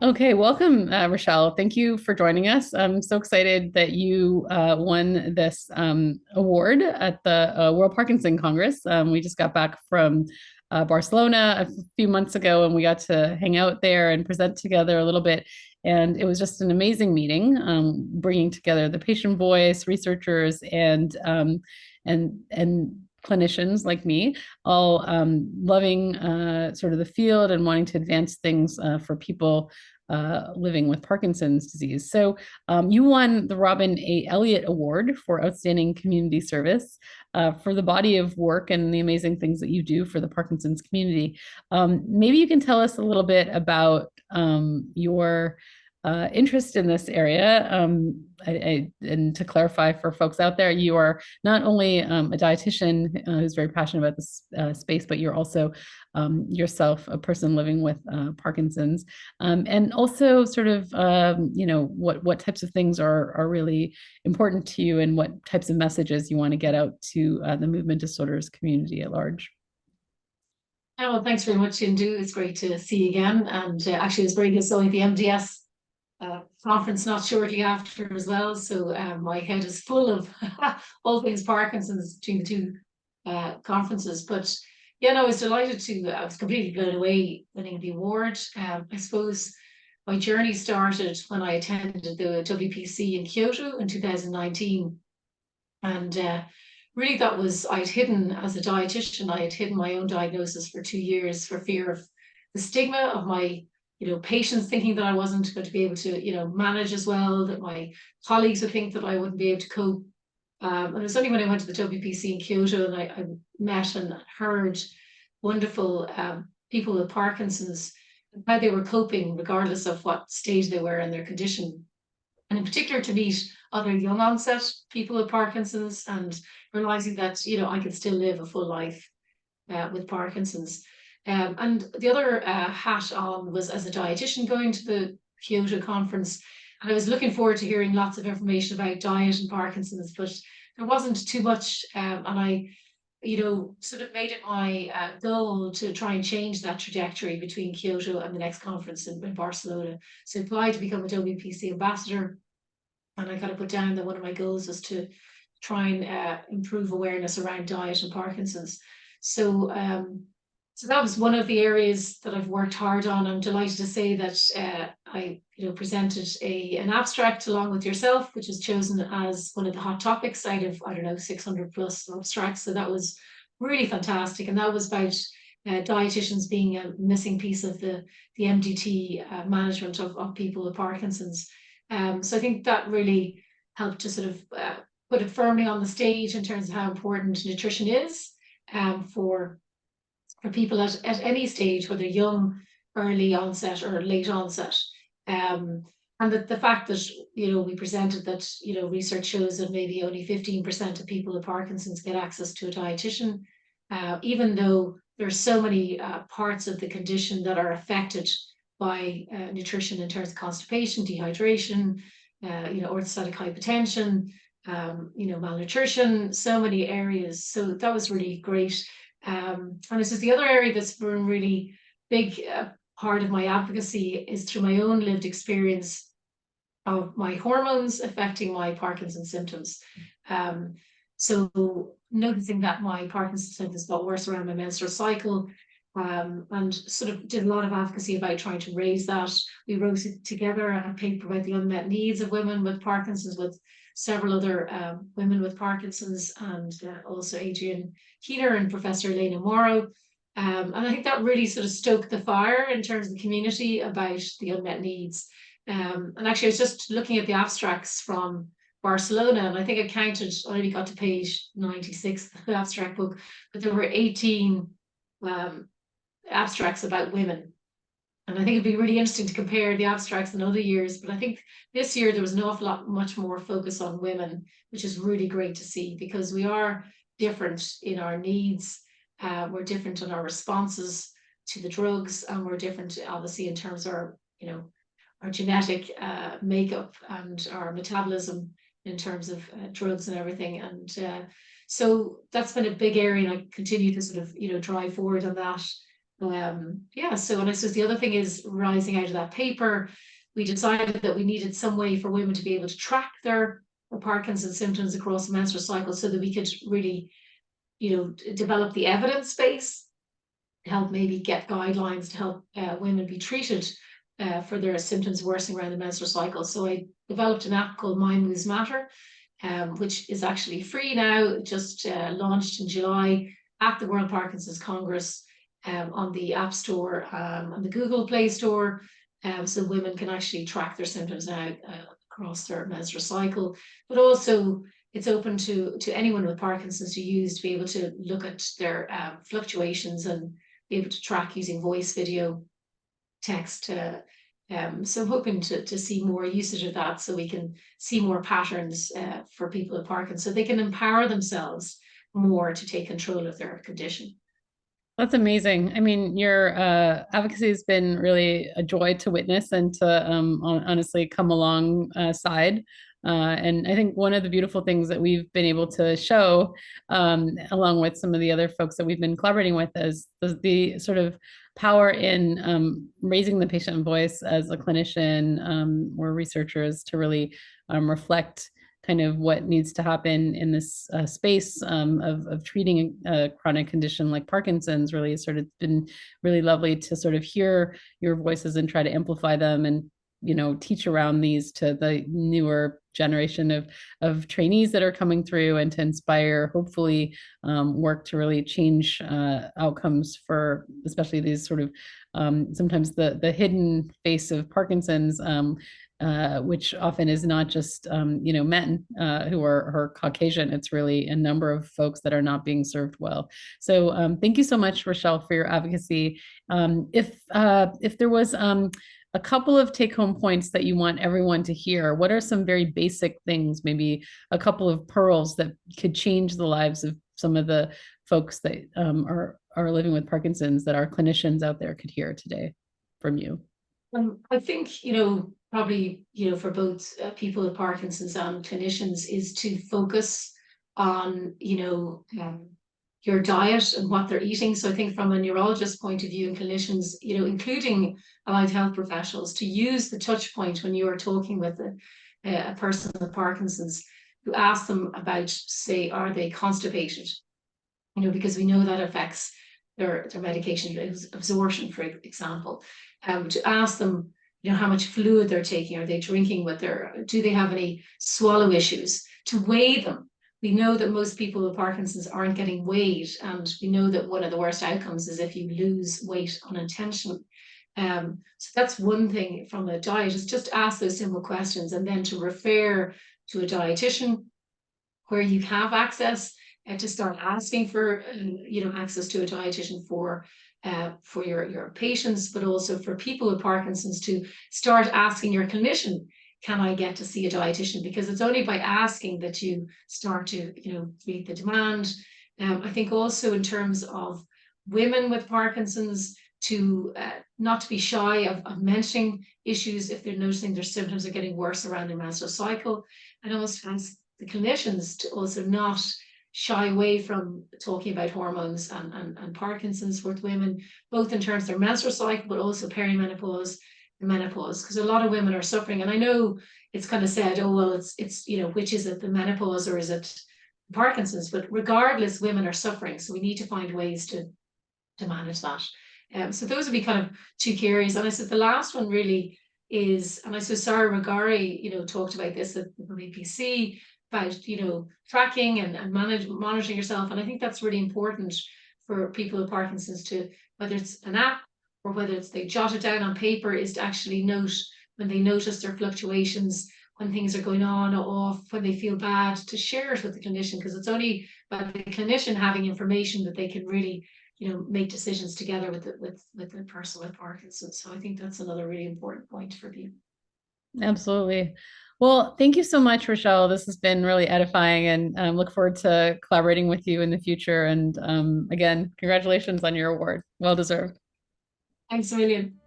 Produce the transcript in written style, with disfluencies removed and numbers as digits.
Okay, welcome, Rochelle. Thank you for joining us. I'm so excited that you won this award at the World Parkinson Congress. We just got back from Barcelona a few months ago, and we got to hang out there and present together a little bit. And it was just an amazing meeting, bringing together the patient voice, researchers, and clinicians like me, all loving sort of the field and wanting to advance things for people living with Parkinson's disease. So you won the Robin A. Elliott Award for Outstanding Community Service for the body of work and the amazing things that you do for the Parkinson's community. Maybe you can tell us a little bit about your interest in this area. And to clarify for folks out there, you are not only a dietitian who's very passionate about this space, but you're also yourself a person living with Parkinson's, and also sort of what types of things are really important to you, and what types of messages you want to get out to the movement disorders community at large. Oh, well, thanks very much, Indu. It's great to see you again. And actually, it's very good seeing the MDS conference not shortly after as well. So my head is full of all things Parkinson's between the two conferences. But yeah, no, I was delighted I was completely blown away winning the award. I suppose my journey started when I attended the WPC in Kyoto in 2019. And really, that was, I'd hidden as a dietitian, I had hidden my own diagnosis for 2 years for fear of the stigma of my patients thinking that I wasn't going to be able to, manage as well, that my colleagues would think that I wouldn't be able to cope. And it was only when I went to the WPC in Kyoto and I met and heard wonderful people with Parkinson's, and how they were coping regardless of what stage they were in their condition. And in particular, to meet other young onset people with Parkinson's and realizing that, I could still live a full life with Parkinson's. And the other hat on was as a dietitian going to the Kyoto conference. And I was looking forward to hearing lots of information about diet and Parkinson's, but there wasn't too much. And I, sort of made it my goal to try and change that trajectory between Kyoto and the next conference in Barcelona. So I applied to become a WPC ambassador. And I got to put down that one of my goals was to try and improve awareness around diet and Parkinson's. So so that was one of the areas that I've worked hard on. I'm delighted to say that I, presented an abstract along with yourself, which was chosen as one of the hot topics out of, I don't know, 600 plus abstracts. So that was really fantastic. And that was about dietitians being a missing piece of the MDT management of people with Parkinson's. So I think that really helped to sort of put it firmly on the stage in terms of how important nutrition is for people at any stage, whether young, early onset or late onset. And the fact that, we presented that, research shows that maybe only 15% of people with Parkinson's get access to a dietitian, even though there's so many parts of the condition that are affected by nutrition in terms of constipation, dehydration, orthostatic hypotension, malnutrition, so many areas. So that was really great. And this is the other area that's been really big part of my advocacy is through my own lived experience of my hormones affecting my Parkinson's symptoms. So noticing that my Parkinson's symptoms got worse around my menstrual cycle, and sort of did a lot of advocacy about trying to raise that. We wrote together a paper about the unmet needs of women with Parkinson's with several other women with Parkinson's, and also Adrienne Keener and Professor Elena Morrow. And I think that really sort of stoked the fire in terms of the community about the unmet needs. And actually, I was just looking at the abstracts from Barcelona, and I think I counted, I only got to page 96 of the abstract book, but there were 18 abstracts about women. And I think it'd be really interesting to compare the abstracts in other years. But I think this year there was an awful lot, much more focus on women, which is really great to see because we are different in our needs. We're different in our responses to the drugs, and we're different, obviously, in terms of our genetic makeup and our metabolism in terms of drugs and everything. And so that's been a big area, and I continue to sort of drive forward on that. Yeah, so and I suppose the other thing is rising out of that paper, we decided that we needed some way for women to be able to track their Parkinson's symptoms across the menstrual cycle so that we could really, develop the evidence base, help maybe get guidelines to help women be treated for their symptoms worsening around the menstrual cycle. So I developed an app called My Moves Matter, which is actually free now, just launched in July at the World Parkinson's Congress, on the App Store, and the Google Play Store. So women can actually track their symptoms now across their menstrual cycle, but also it's open to anyone with Parkinson's to use, to be able to look at their fluctuations and be able to track using voice, video, text. So I'm hoping to see more usage of that, so we can see more patterns for people with Parkinson's, so they can empower themselves more to take control of their condition. That's amazing. I mean, your advocacy has been really a joy to witness and to honestly come alongside. And I think one of the beautiful things that we've been able to show, along with some of the other folks that we've been collaborating with, is the sort of power in raising the patient voice as a clinician or researchers to really reflect kind of what needs to happen in this space of treating a chronic condition like Parkinson's. Really sort of been really lovely to sort of hear your voices and try to amplify them, and teach around these to the newer generation of trainees that are coming through, and to inspire, hopefully, work to really change outcomes for especially these sort of sometimes the hidden face of Parkinson's, which often is not just men who are Caucasian. It's really a number of folks that are not being served well. So thank you so much, Rochelle, for your advocacy. If there was a couple of take-home points that you want everyone to hear, what are some very basic things, maybe a couple of pearls that could change the lives of some of the folks that are living with Parkinson's, that our clinicians out there could hear today from you? I think, probably, for both people with Parkinson's and clinicians, is to focus on, your diet and what they're eating. So I think from a neurologist point of view, and clinicians, including allied health professionals, to use the touch point when you are talking with a person with Parkinson's, to ask them about, say, are they constipated? Because we know that affects their medication absorption, for example. To ask them, how much fluid they're taking, are they drinking do they have any swallow issues? To weigh them. We know that most people with Parkinson's aren't getting weighed, and we know that one of the worst outcomes is if you lose weight unintentionally. So that's one thing from a diet, is just ask those simple questions, and then to refer to a dietitian where you have access, and to start asking for access to a dietitian for your patients, but also for people with Parkinson's, to start asking your clinician, can I get to see a dietitian? Because it's only by asking that you start to meet the demand. I think also in terms of women with Parkinson's, to not to be shy of mentioning issues if they're noticing their symptoms are getting worse around their menstrual cycle, and also ask the clinicians to also not shy away from talking about hormones and Parkinson's with women, both in terms of their menstrual cycle, but also perimenopause and menopause, because a lot of women are suffering. And I know it's kind of said, oh, well, it's which is it, the menopause or is it Parkinson's? But regardless, women are suffering. So we need to find ways to manage that. So those would be kind of two key areas. And I said the last one really is, and I saw Sarah Regari, talked about this at the WPC, about tracking and monitoring yourself. And I think that's really important for people with Parkinson's, to, whether it's an app or whether it's they jot it down on paper, is to actually note when they notice their fluctuations, when things are going on or off, when they feel bad, to share it with the clinician, because it's only by the clinician having information that they can really make decisions together with the person with Parkinson's. So I think that's another really important point for people. Absolutely. Well, thank you so much, Rochelle. This has been really edifying, and look forward to collaborating with you in the future. And again, congratulations on your award. Well deserved. Thanks a million.